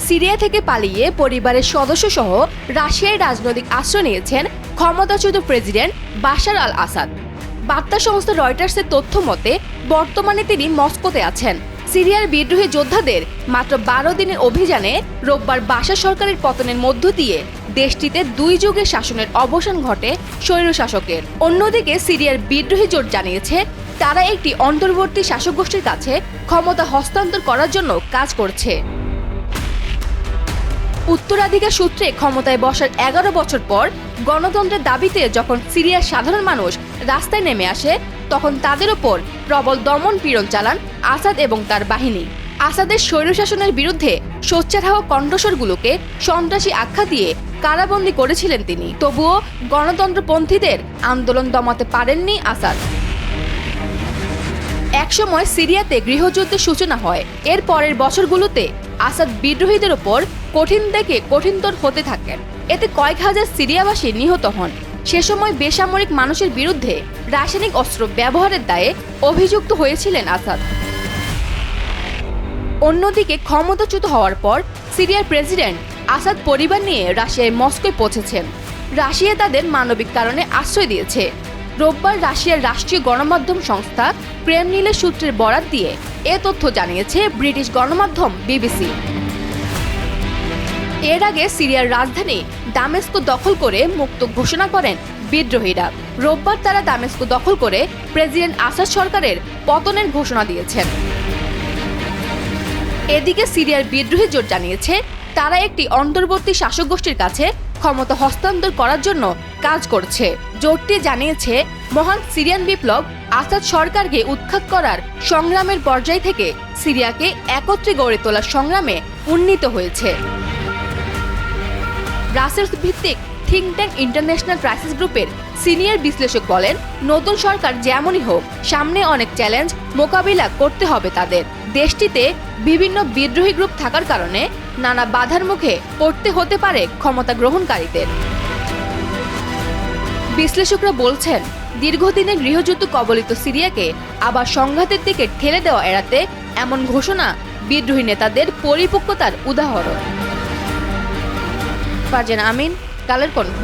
Syria থেকে পালিয়ে পরিবারের সদস্যসহ রাশিয়ায় রাজনৈতিক আশ্রয় নিয়েছেন ক্ষমতাচ্যুত প্রেসিডেন্ট বাশার আল আসাদ। বার্তা সংস্থা রয়টার্সের তথ্য মতে বর্তমানে তিনি মস্কোতে আছেন। সিরিয়ার বিদ্রোহী যোদ্ধাদের মাত্র 12 দিনের অভিযানে রোববার বাশার সরকারের পতনের মধ্য দিয়ে দেশটিতে 2 যুগের শাসনের অবসান ঘটে স্বৈরশাসকের। অন্যদিকে সিরিয়ার বিদ্রোহী জোট জানিয়েছে তারা একটি অন্তর্বর্তী শাসক গোষ্ঠীর কাছে ক্ষমতা হস্তান্তর করার জন্য কাজ করছে। উত্তরাধিকার সূত্রে ক্ষমতায় বসার 11 বছর পর গণতন্ত্রের দাবিতে যখন সিরিয়ার সাধারণ মানুষ রাস্তায় নেমে আসে, তখন তাদের ওপর প্রবল দমন পীড়ন চালান আসাদ এবং তার বাহিনী। আসাদের স্বৈরশাসনের বিরুদ্ধে সোচ্চার হওয়া কণ্ঠস্বরগুলোকে সন্ত্রাসী আখ্যা দিয়ে কারাবন্দী করেছিলেন তিনি। তবুও গণতন্ত্রপন্থীদের আন্দোলন দমাতে পারেননি আসাদ। একসময় সিরিয়াতে গৃহযুদ্ধের সূচনা হয়। এর পরের বছরগুলোতে আসাদ বিদ্রোহীদের ওপর কঠিন থেকে কঠিনতর হতে থাকেন। এতে কয়েক হাজার সিরিয়াবাসী নিহত হন। সে সময় বেসামরিক মানুষের বিরুদ্ধে রাসায়নিক অস্ত্র ব্যবহারের দায়ে অভিযুক্ত হয়েছিলেন আসাদ। অন্যদিকে ক্ষমতাচ্যুত হওয়ার পর সিরিয়ার প্রেসিডেন্ট আসাদ পরিবার নিয়ে রাশিয়ায় মস্কোয় পৌঁছেছেন। রাশিয়া তাদের মানবিক কারণে আশ্রয় দিয়েছে। রোববার রাশিয়ার রাষ্ট্রীয় গণমাধ্যম সংস্থা ক্রেমলিনের সূত্রের বরাত দিয়ে এ তথ্য জানিয়েছে ব্রিটিশ গণমাধ্যম বিবিসি। এর আগে সিরিয়ার রাজধানী দামেস্কো দখল করে মুক্ত ঘোষণা করেন বিদ্রোহীরা। রোববার তারা দামেস্কো দখল করে প্রেসিডেন্ট আসাদ সরকারের পতনের ঘোষণা দিয়েছেন। এদিকে সিরিয়ার বিদ্রোহী জোট জানিয়েছে তারা একটি অন্তর্বর্তী শাসক গোষ্ঠীর কাছে ক্ষমতা হস্তান্তর করার জন্য কাজ করছে। জোটটি জানিয়েছে মহান সিরিয়ান বিপ্লব আসাদ সরকারকে উৎখাত করার সংগ্রামের পর্যায় থেকে সিরিয়াকে একত্রে গড়ে তোলার সংগ্রামে উন্নীত হয়েছে। ব্রাসেলস ভিত্তিক থিঙ্ক ট্যাঙ্ক ইন্টারন্যাশনাল ক্রাইসিস গ্রুপের সিনিয়র বিশ্লেষক বলেন, নতুন সরকার যেমনই হোক, সামনে অনেক চ্যালেঞ্জ মোকাবিলা করতে হবে তাদের। দেশটিতে বিভিন্ন বিদ্রোহী গ্রুপ থাকার কারণে নানা বাধার মুখে পড়তে হতে পারে ক্ষমতা গ্রহণকারীদের। বিশ্লেষকরা বলছেন, দীর্ঘদিনের গৃহযুদ্ধ কবলিত সিরিয়াকে আবার সংঘাতের দিকে ঠেলে দেওয়া এড়াতে এমন ঘোষণা বিদ্রোহী নেতাদের পরিপক্কতার উদাহরণ। ফারজানা আমিন, কালের কণ্ঠ।